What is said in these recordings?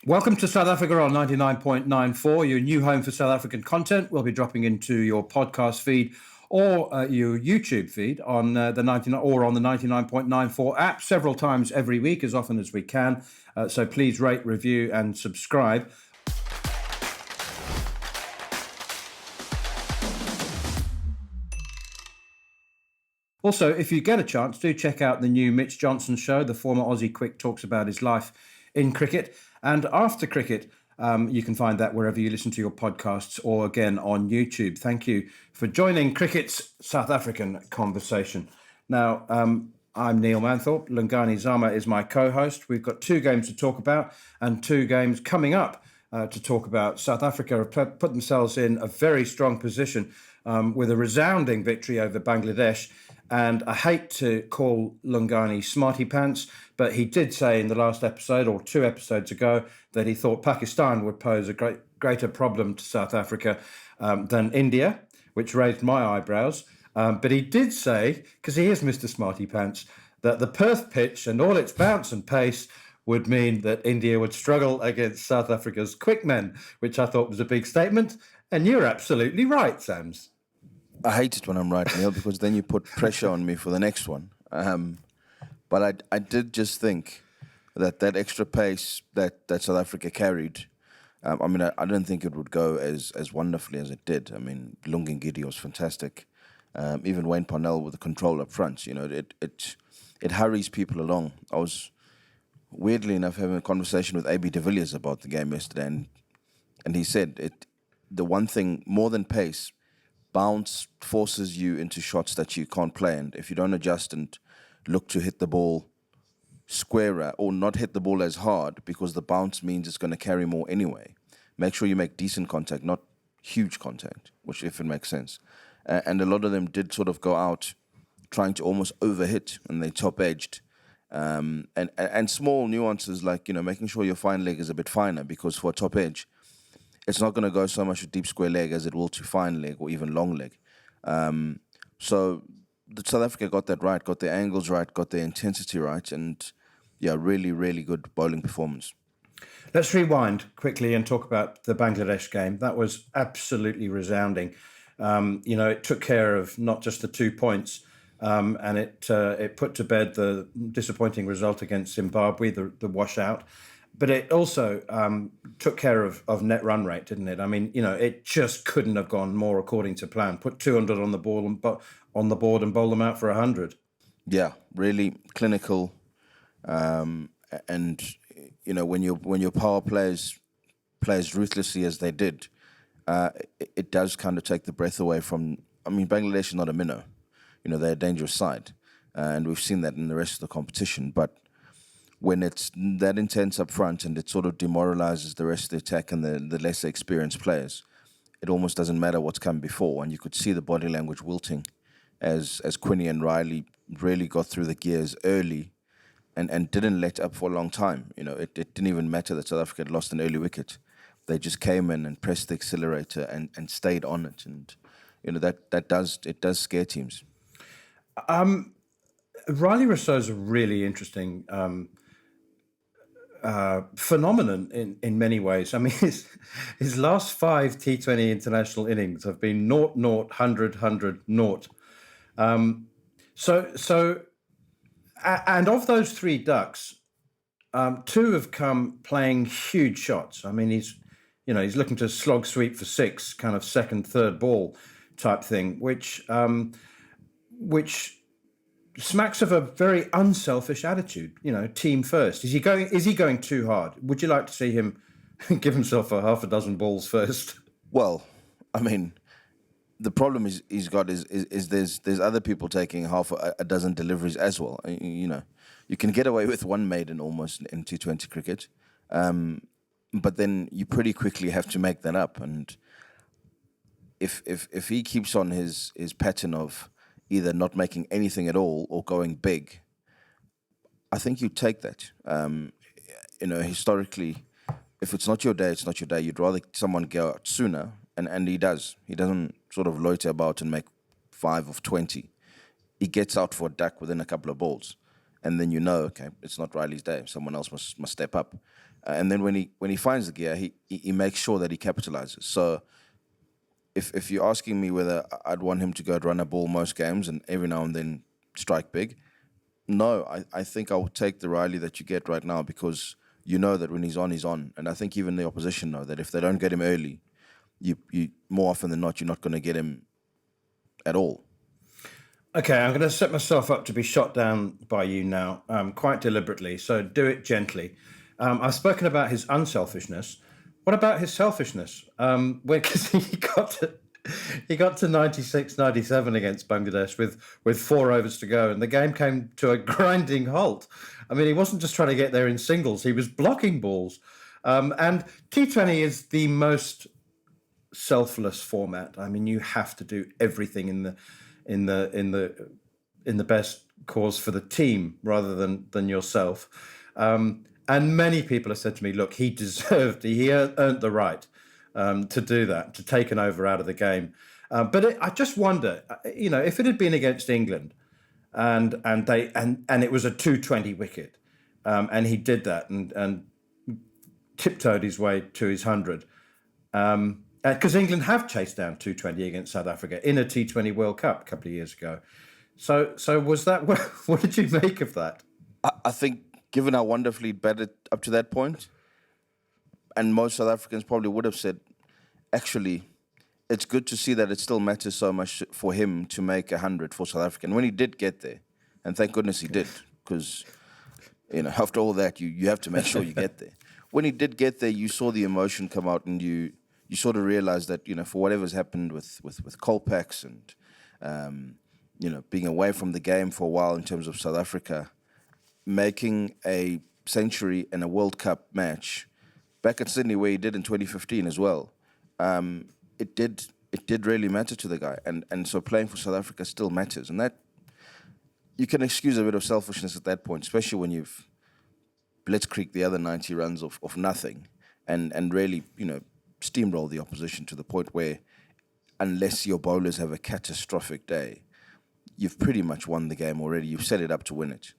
Welcome to South Africa on 99.94, your new home for South African content. We'll be dropping into your podcast feed or your YouTube feed on the 99 or on the 99.94 app several times every week, as often as we can. So please rate, review, and subscribe. Also, if you get a chance, do check out the new Mitch Johnson show. The former Aussie Quick talks about his life in cricket and after cricket. You can find that wherever you listen to your podcasts or again on YouTube. Thank you for joining Cricket's South African conversation. Now, I'm Neil Manthorpe. Lungani Zama is my co-host. We've got two games to talk about and two games coming up to talk about. South Africa have put themselves in a very strong position with a resounding victory over Bangladesh. And I hate to call Lungani smarty pants, but he did say in the last episode or two episodes ago that he thought Pakistan would pose a greater problem to South Africa than India, which raised my eyebrows. But he did say, because he is Mr. Smarty Pants, that the Perth pitch and all its bounce and pace would mean that India would struggle against South Africa's quick men, which I thought was a big statement. And you're absolutely right, Sams. I hate it when I'm right, Neil, because then you put pressure on me for the next one. But I did just think that extra pace that South Africa carried, I don't think it would go as wonderfully as it did. I mean, Lungengidi was fantastic. Even Wayne Parnell with the control up front, it hurries people along. I was, weirdly enough, having a conversation with AB de Villiers about the game yesterday, and he said the one thing, more than pace, bounce forces you into shots that you can't play, and if you don't adjust and look to hit the ball squarer or not hit the ball as hard, because the bounce means it's going to carry more anyway, make sure you make decent contact, not huge contact, which if it makes sense. And a lot of them did sort of go out trying to almost overhit, and they top-edged. And small nuances like, making sure your fine leg is a bit finer, because for a top edge, it's not going to go so much to deep square leg as it will to fine leg or even long leg. So South Africa got that right, got their angles right, got their intensity right, and really, really good bowling performance. Let's rewind quickly and talk about the Bangladesh game. That was absolutely resounding. It took care of not just the 2 points, and it put to bed the disappointing result against Zimbabwe, the washout. But it also took care of net run rate, didn't it? I mean, it just couldn't have gone more according to plan. Put 200 on the board and bowl them out for 100. Yeah, really clinical, and when your power plays ruthlessly as they did, it does kind of take the breath away from. I mean, Bangladesh is not a minnow, they're a dangerous side, and we've seen that in the rest of the competition, but when it's that intense up front and it sort of demoralizes the rest of the attack and the lesser experienced players, it almost doesn't matter what's come before. And you could see the body language wilting as Quinny and Riley really got through the gears early and didn't let up for a long time. It didn't even matter that South Africa had lost an early wicket. They just came in and pressed the accelerator and stayed on it. And, that does scare teams. Riley Rousseau's a really interesting phenomenon in many ways. I mean, his last 5 T20 international innings have been 0, 0, 100, 100, 0. And of those 3 ducks, 2 have come playing huge shots. I mean, he's looking to slog sweep for 6, kind of second, third ball type thing, which smacks of a very unselfish attitude, team first. Is he going too hard? Would you like to see him give himself a half a dozen balls first? Well, I mean, the problem he's got is there's other people taking half a dozen deliveries as well. You can get away with one maiden almost in T20 cricket, but then you pretty quickly have to make that up. And if he keeps on his pattern of either not making anything at all or going big, I think you take that. Historically, if it's not your day, it's not your day. You'd rather someone go out sooner, and he does. He doesn't sort of loiter about and make 5 of 20. He gets out for a duck within a couple of balls, and then okay, it's not Riley's day. Someone else must step up. And then when he finds the gear, he makes sure that he capitalizes. So if you're asking me whether I'd want him to go and run a ball most games and every now and then strike big, no, I think I will take the Riley that you get right now, because you know that when he's on, he's on. And I think even the opposition know that if they don't get him early, you more often than not, you're not going to get him at all. Okay, I'm going to set myself up to be shot down by you now, quite deliberately, so do it gently. I've spoken about his unselfishness. What about his selfishness? Because he got to 96, 97 against Bangladesh with 4 overs to go, and the game came to a grinding halt. I mean, he wasn't just trying to get there in singles; he was blocking balls. And T20 is the most selfless format. I mean, you have to do everything in the best cause for the team rather than yourself. And many people have said to me, look, he earned the right to do that, to take an over out of the game. But I just wonder, if it had been against England and it was a 220 wicket, and he did that and tiptoed his way to his 100. Because England have chased down 220 against South Africa in a T20 World Cup a couple of years ago. So was that, what did you make of that? I think, given how wonderfully he'd batted up to that point, and most South Africans probably would have said, actually, it's good to see that it still matters so much for him to make 100 for South Africa. And when he did get there, and thank goodness he did, because after all that, you have to make sure you get there. When he did get there, you saw the emotion come out, and you sort of realized that, for whatever's happened with Colpax and, being away from the game for a while in terms of South Africa, making a century in a World Cup match back at Sydney, where he did in 2015 as well, it did really matter to the guy. And so playing for South Africa still matters. And that, you can excuse a bit of selfishness at that point, especially when you've blitzkrieged the other 90 runs of nothing and really, steamroll the opposition to the point where, unless your bowlers have a catastrophic day, you've pretty much won the game already. You've set it up to win it.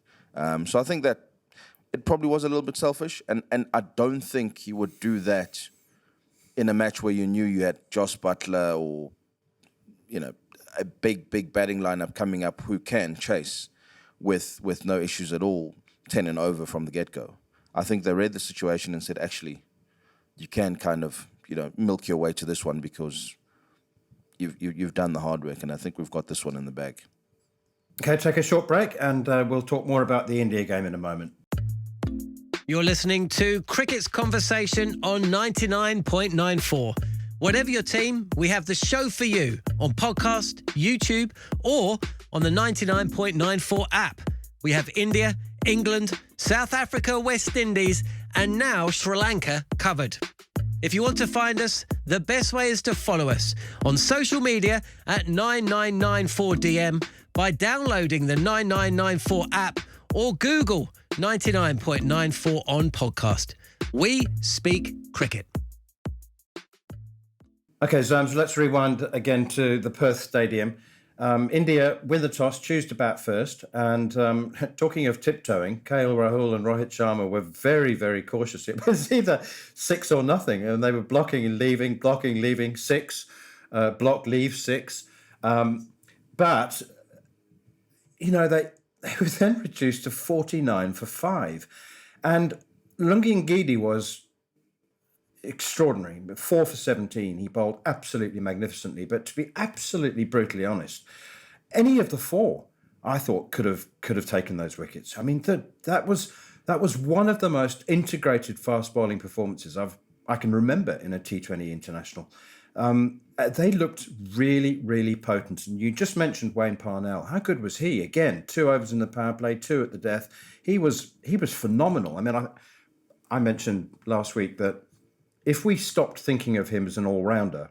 So I think that it probably was a little bit selfish, and I don't think he would do that in a match where you knew you had Joss Buttler or, a big batting lineup coming up who can chase with no issues at all, 10 and over from the get-go. I think they read the situation and said, actually, you can kind of, milk your way to this one because you've done the hard work, and I think we've got this one in the bag. Okay, take a short break, and we'll talk more about the India game in a moment. You're listening to Cricket's Conversation on 99.94. Whatever your team, we have the show for you on podcast, YouTube, or on the 99.94 app. We have India, England, South Africa, West Indies, and now Sri Lanka covered. If you want to find us, the best way is to follow us on social media at 9994DM by downloading the 9994 app or Google 99.94 on podcast. We speak cricket. Okay, Zams, let's rewind again to the Perth Stadium. India win the toss, choose to bat first. And talking of tiptoeing, KL Rahul and Rohit Sharma were very, very cautious. It was either 6 or nothing. And they were blocking and leaving, 6, block, leave, 6. But, they were then reduced to 49 for 5. And Lungi Ngidi was extraordinary. 4 for 17. He bowled absolutely magnificently. But to be absolutely brutally honest, any of the 4, I thought, could have taken those wickets. I mean, that was one of the most integrated fast bowling performances I can remember in a T20 international. They looked really, really potent. And you just mentioned Wayne Parnell. How good was he? Again, 2 overs in the power play, 2 at the death. He was phenomenal. I mean, I mentioned last week that if we stopped thinking of him as an all-rounder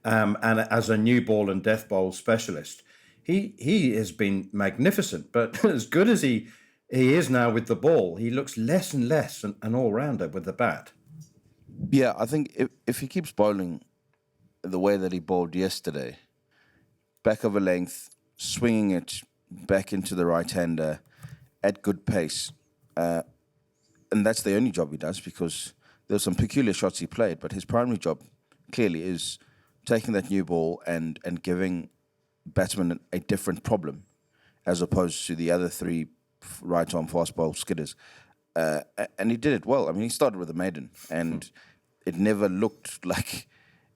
and as a new ball and death bowl specialist, he has been magnificent. But as good as he is now with the ball, he looks less and less an all-rounder with the bat. Yeah, I think if he keeps bowling the way that he bowled yesterday, back of a length, swinging it back into the right-hander at good pace, and that's the only job he does, because there's some peculiar shots he played, but his primary job clearly is taking that new ball and giving batsmen a different problem, as opposed to the other three right-arm fast-ball skidders. And he did it well. I mean, he started with a maiden, and it never looked like,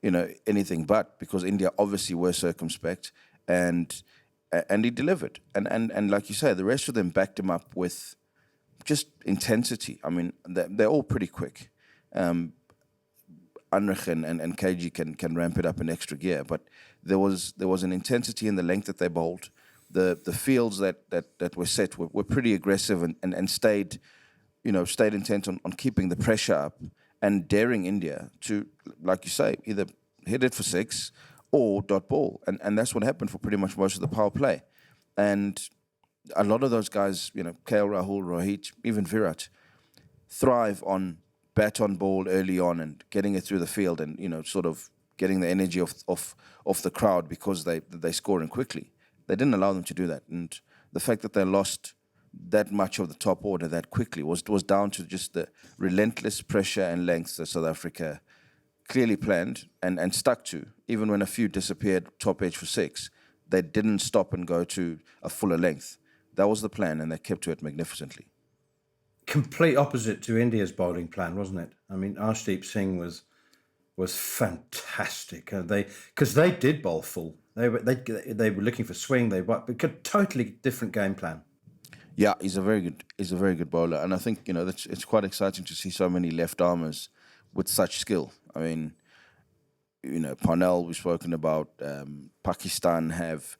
anything but, because India obviously were circumspect, and he delivered. And like you say, the rest of them backed him up with just intensity. I mean, they're all pretty quick. Anrich and KG can ramp it up in extra gear, but there was an intensity in the length that they bowled. The fields that were set were pretty aggressive and stayed intent on keeping the pressure up and daring India to, like you say, either hit it for six or dot ball. And that's what happened for pretty much most of the power play. And a lot of those guys, KL Rahul, Rohit, even Virat, thrive on bat on ball early on and getting it through the field and, sort of getting the energy off the crowd because they scoring quickly. They didn't allow them to do that. And the fact that they lost that much of the top order that quickly was down to just the relentless pressure and length that South Africa clearly planned and stuck to. Even when a few disappeared top edge for six, they didn't stop and go to a fuller length. That was the plan, and they kept to it magnificently. Complete opposite to India's bowling plan, wasn't it? I mean, Arshdeep Singh was fantastic. Because they did bowl full. They were looking for swing. But totally different game plan. Yeah, he's a very good bowler, and I think it's quite exciting to see so many left armers with such skill. I mean, Parnell we've spoken about. Pakistan have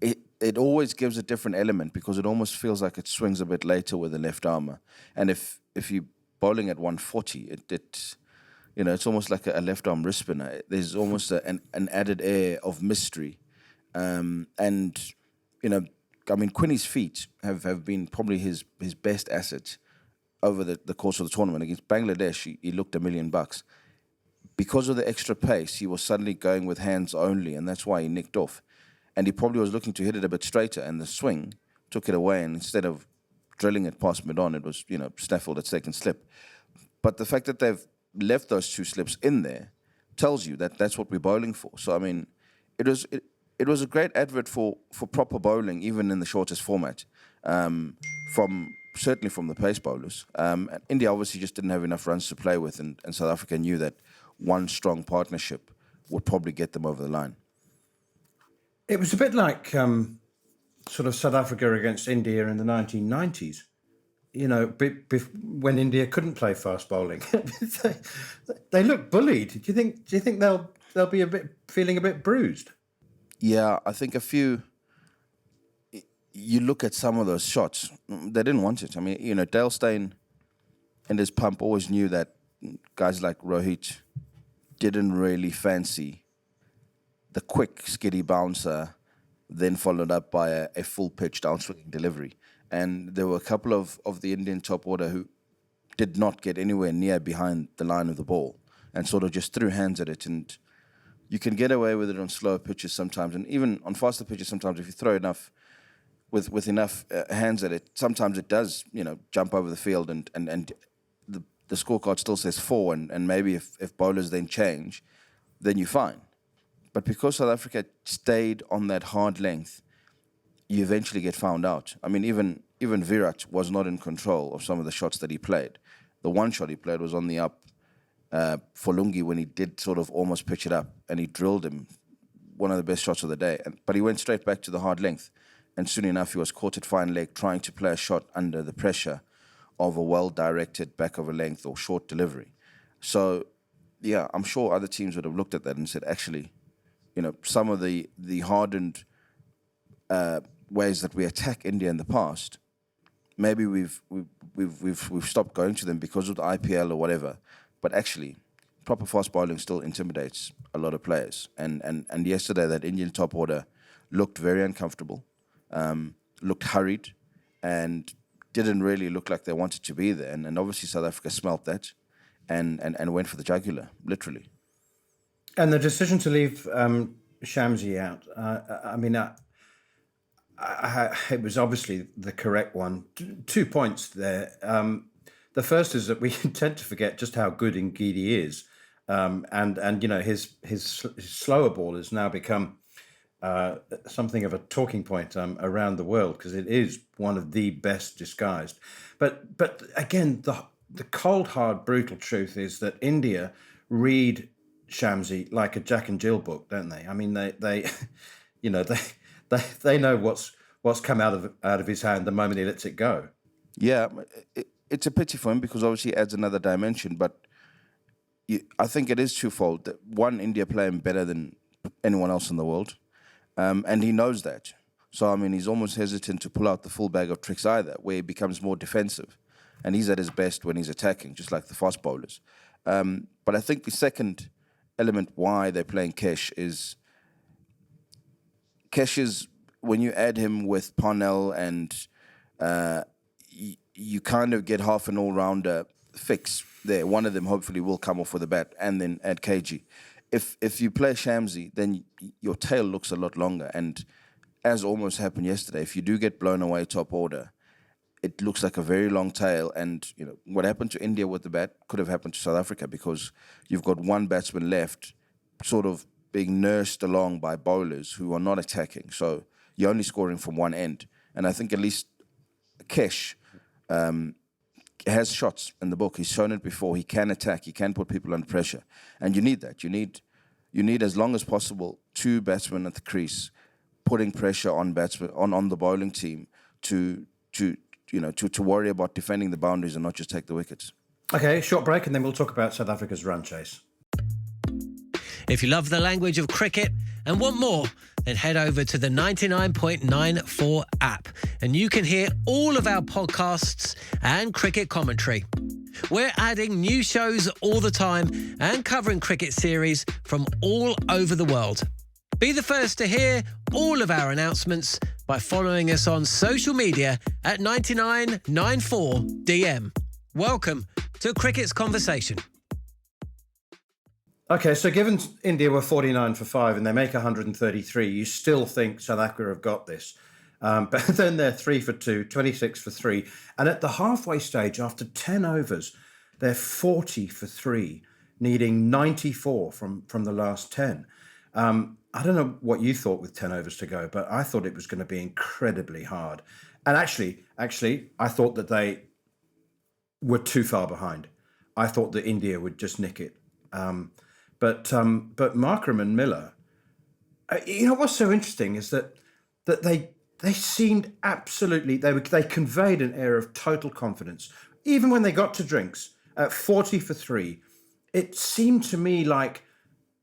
It always gives a different element because it almost feels like it swings a bit later with the left armour. And if you're bowling at 140, it's almost like a left arm wrist spinner. There's almost an added air of mystery, and I mean, Quinny's feet have been probably his best asset over the course of the tournament. Against Bangladesh, he looked $1 million. Because of the extra pace, he was suddenly going with hands only, and that's why he nicked off. And he probably was looking to hit it a bit straighter, and the swing took it away, and instead of drilling it past mid-on, it was, snaffled at second slip. But the fact that they've left those two slips in there tells you that that's what we're bowling for. So, I mean, it was a great advert for proper bowling, even in the shortest format, certainly from the pace bowlers. India obviously just didn't have enough runs to play with, and South Africa knew that one strong partnership would probably get them over the line. It was a bit like sort of South Africa against India in the 1990s. When India couldn't play fast bowling, they look bullied. Do you think they'll be feeling a bit bruised? Yeah, I think you look at some of those shots, they didn't want it. I mean, Dale Steyn and his pump always knew that guys like Rohit didn't really fancy the quick, skiddy bouncer, then followed up by a full-pitch downswinging delivery. And there were a couple of the Indian top order who did not get anywhere near behind the line of the ball and sort of just threw hands at it. And you can get away with it on slower pitches sometimes, and even on faster pitches sometimes if you throw enough with enough hands at it, sometimes it does, jump over the field and the scorecard still says 4, and maybe if bowlers then change, then you're fine. But because South Africa stayed on that hard length, you eventually get found out. I mean, even Virat was not in control of some of the shots that he played. The one shot he played was on the up for Lungi when he did sort of almost pitch it up, and he drilled him, one of the best shots of the day. But he went straight back to the hard length, and soon enough he was caught at fine leg trying to play a shot under the pressure of a well-directed back of a length or short delivery. So, yeah, I'm sure other teams would have looked at that and said, actually, some of the hardened ways that we attack India in the past, maybe we've stopped going to them because of the IPL or whatever. But actually, proper fast bowling still intimidates a lot of players. And yesterday, that Indian top order looked very uncomfortable, looked hurried, and didn't really look like they wanted to be there. And obviously, South Africa smelt that and went for the jugular, literally. And the decision to leave Shamsi out, It was obviously the correct one. 2 points there. The first is that we tend to forget just how good Ngidi is, and his slower ball has now become something of a talking point around the world because it is one of the best disguised. But again, the cold, hard, brutal truth is that India read Shamsi like a Jack and Jill book, don't they? I mean, they you know, they know what's come out of his hand the moment he lets it go. Yeah, it's a pity for him because obviously it adds another dimension. But I think it is twofold. That one, India play him better than anyone else in the world, and he knows that. So I mean, he's almost hesitant to pull out the full bag of tricks either, where he becomes more defensive, and he's at his best when he's attacking, just like the fast bowlers. But I think the second element why they're playing Kesh is when you add him with Parnell and you kind of get half an all-rounder fix there. One of them hopefully will come off with a bat and then add KG. If you play Shamsi, then your tail looks a lot longer. And as almost happened yesterday, if you do get blown away top order, it looks like a very long tail. And what happened to India with the bat could have happened to South Africa because you've got one batsman left sort of being nursed along by bowlers who are not attacking. So you're only scoring from one end. And I think at least Kesh has shots in the book. He's shown it before. He can attack. He can put people under pressure. And you need that. You need as long as possible 2 batsmen at the crease putting pressure on batsmen on the bowling team to worry about defending the boundaries and not just take the wickets. Okay, short break and then we'll talk about South Africa's run chase. If you love the language of cricket and want more, then head over to the 99.94 app and you can hear all of our podcasts and cricket commentary. We're adding new shows all the time and covering cricket series from all over the world. Be the first to hear all of our announcements by following us on social media at 9994DM. Welcome to Cricket's Conversation. Okay, so given India were 49 for 5 and they make 133, you still think South Africa have got this. But then they're 3 for 2, 26 for 3. And at the halfway stage, after 10 overs, they're 40 for 3, needing 94 from the last 10. I don't know what you thought with 10 overs to go, but I thought it was going to be incredibly hard. And actually, I thought that they were too far behind. I thought that India would just nick it. But Markram and Miller, what's so interesting is that they seemed absolutely, they conveyed an air of total confidence. Even when they got to drinks at 40 for 3, it seemed to me like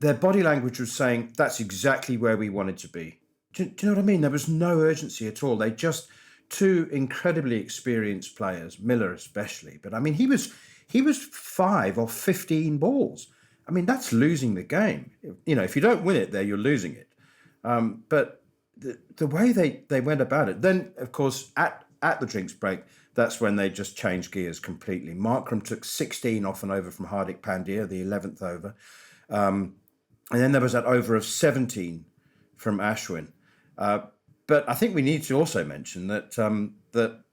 their body language was saying, that's exactly where we wanted to be. Do you know what I mean? There was no urgency at all. They just, 2 incredibly experienced players, Miller especially. But I mean, he was 5 or 15 balls. I mean, that's losing the game. If you don't win it there, you're losing it. But the way they went about it, then, of course, at the drinks break, that's when they just changed gears completely. Markram took 16 off and over from Hardik Pandya, the 11th over. And then there was that over of 17 from Ashwin. But I think we need to also mention that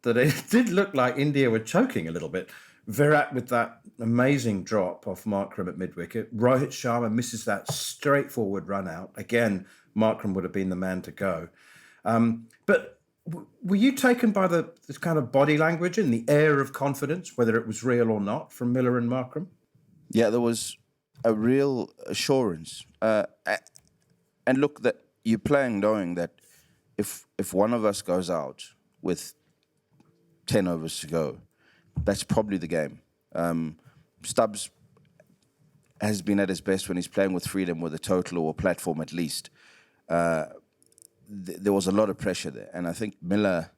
it did look like India were choking a little bit. Virat with that amazing drop off Markram at mid-wicket. Rohit Sharma misses that straightforward run out. Again, Markram would have been the man to go. But were you taken by this kind of body language and the air of confidence, whether it was real or not, from Miller and Markram? Yeah, there was a real assurance. And look, that you're playing knowing that if one of us goes out with 10 overs to go, that's probably the game. Stubbs has been at his best when he's playing with freedom, with a total or a platform at least. There was a lot of pressure there. And I think Miller,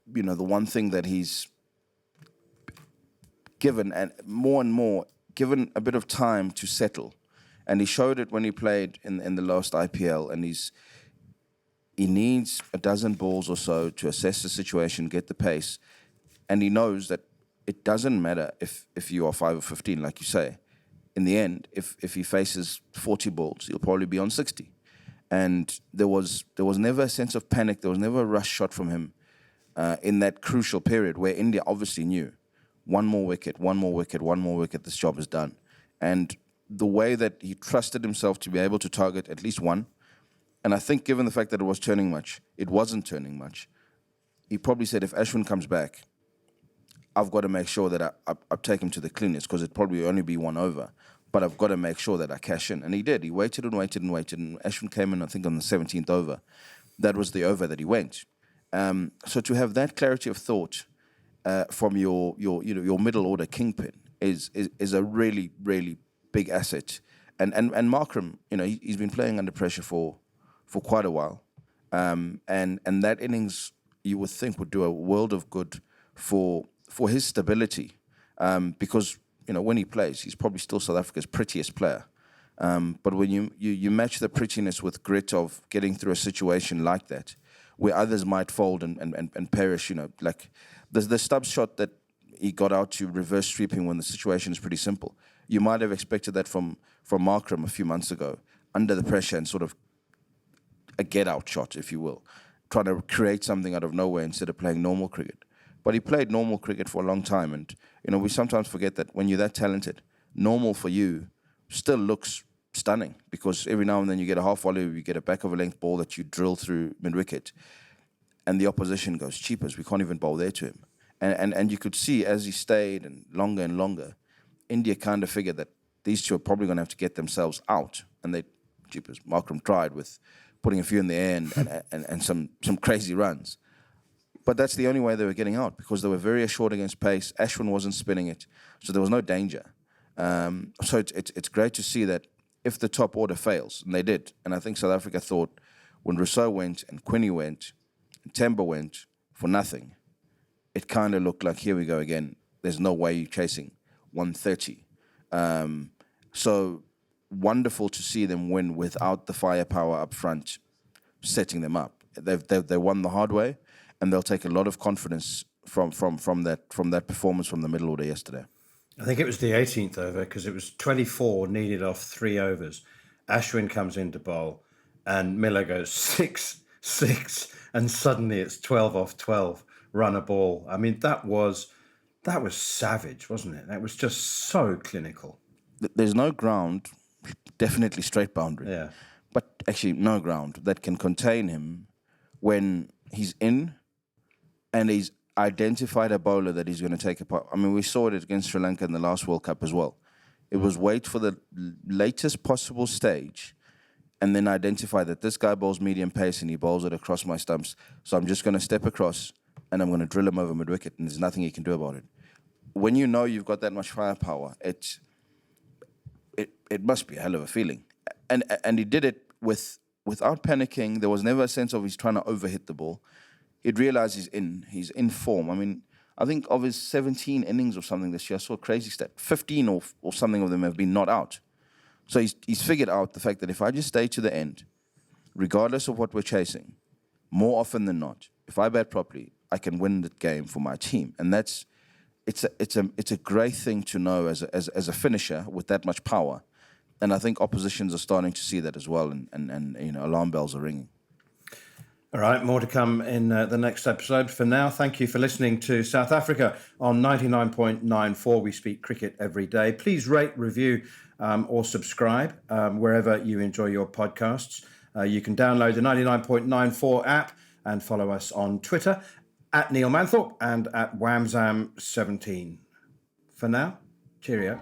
the one thing that he's given, and more, given a bit of time to settle. And he showed it when he played in the last IPL. And he needs a dozen balls or so to assess the situation, get the pace. And he knows that it doesn't matter if you are 5 or 15, like you say. In the end, if he faces 40 balls, he'll probably be on 60. and there was never a sense of panic. There was never a rush shot from him in that crucial period where India obviously knew one more wicket, this job is done. And the way that he trusted himself to be able to target at least one, and I think given the fact that it wasn't turning much, he probably said, if Ashwin comes back, I've got to make sure that I take him to the cleaners, because it'd probably only be one over. But I've got to make sure that I cash in. And he did. He waited and waited and waited. And Ashwin came in, I think, on the 17th over. That was the over that he went. So to have that clarity of thought from your middle order kingpin is a really, really big asset. And Markram, he's been playing under pressure for quite a while. And that innings, you would think, would do a world of good for his stability, because when he plays, he's probably still South Africa's prettiest player. But when you match the prettiness with grit of getting through a situation like that, where others might fold and perish, like the Stubbs shot that he got out to reverse sweeping when the situation is pretty simple. You might have expected that from Markram a few months ago, under the pressure and sort of a get-out shot, if you will, trying to create something out of nowhere instead of playing normal cricket. But he played normal cricket for a long time, and we sometimes forget that when you're that talented, normal for you still looks stunning, because every now and then you get a half volley, you get a back of a length ball that you drill through mid-wicket, and the opposition goes, cheapers, we can't even bowl there to him. And you could see as he stayed and longer, India kind of figured that these two are probably going to have to get themselves out, and Markram tried with putting a few in the air and some crazy runs. But that's the only way they were getting out, because they were very assured against pace. Ashwin wasn't spinning it, so there was no danger. So it's great to see that if the top order fails, and they did, and I think South Africa thought when Rousseau went and Quinny went and Temba went for nothing, it kind of looked like, here we go again. There's no way you're chasing 130. So wonderful to see them win without the firepower up front setting them up. They won the hard way, and they'll take a lot of confidence from that performance from the middle order yesterday. I think it was the 18th over, because it was 24 needed off 3 overs. Ashwin comes into bowl, and Miller goes 6, and suddenly it's 12 off 12, run a ball. I mean, that was savage, wasn't it? That was just so clinical. There's no ground, definitely straight boundary. Yeah. But actually no ground that can contain him when he's in and he's identified a bowler that he's going to take apart. I mean, we saw it against Sri Lanka in the last World Cup as well. It was wait for the latest possible stage and then identify that this guy bowls medium pace and he bowls it across my stumps. So I'm just going to step across and I'm going to drill him over mid-wicket, and there's nothing he can do about it. When you know you've got that much firepower, it must be a hell of a feeling. And he did it without panicking. There was never a sense of he's trying to overhit the ball. He'd realised he's in form. I mean, I think of his 17 innings or something this year, I saw a crazy stat, 15 or something of them have been not out. So he's figured out the fact that if I just stay to the end, regardless of what we're chasing, more often than not, if I bat properly, I can win the game for my team. And it's a great thing to know as a finisher with that much power. And I think oppositions are starting to see that as well, and alarm bells are ringing. All right, more to come in the next episode. For now, thank you for listening to South Africa on 99.94. We speak cricket every day. Please rate, review, or subscribe wherever you enjoy your podcasts. You can download the 99.94 app and follow us on Twitter at Neil Manthorpe and at Whamzam17. For now, cheerio.